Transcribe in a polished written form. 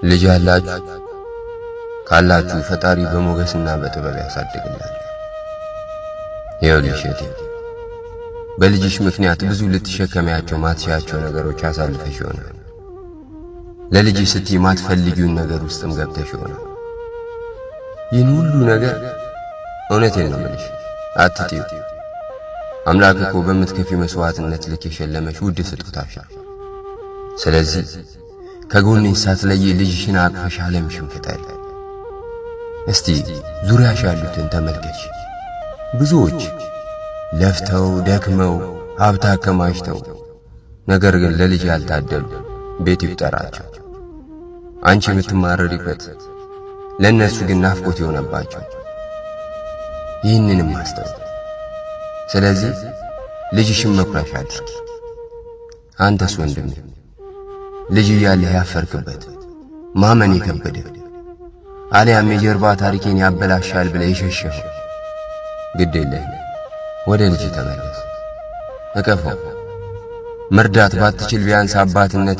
ልጅ ያላችሁ ካላችሁ ፈጣሪ በሞገስና በጥበብ ያሳድግላችሁ። ይኸውልሽ እህቴ፣ በልጅሽ ምክንያት ብዙ ልትሸከሚያቸው ማትሻቸው ነገሮች አሳልፈሽ ይሆናል። ለልጅሽ ስትይ ማትፈልጊውን ነገር ውስጥም ገብተሽ ይሆናል። ይህን ሁሉ ነገር እውነቴን ነው የምልሽ አትጥዩ። አምላክ እኮ በምትከፊ መስዋዕትነት ልክ የሸለመሽ ውድ ስጦታሽ ነው። ስለዚህ ከጎንሽ ሳትለይ ልጅሽን አቅፈሽ ዓለምሽን ፍጠሪ። እስቲ ዙሪያሽ ያሉትን ተመልከች። ብዙዎች ለፍተው ደክመው ሀብት አከማችተው ነገር ግን ለልጅ ያልታደሉ ቤት ይቁጠራቸው። አንቺ የምትማረሪበት ለእነሱ ግን ናፍቆት የሆነባቸው። ይህንንም አስተውል። ስለዚህ ልጅሽን መኩሪያሽ አድርጊ። አንተስ ወንድሜ ልጅ እያለህ ያፈርክበት ማመን የከበደህ አሊያም የጀርባ ታሪኬን ያበላሻል ብለህ የሸሸኸው ግድ የለህም። ወደ ልጅ ተመለስ፣ እቀፈው። መርዳት ባትችል ቢያንስ አባትነት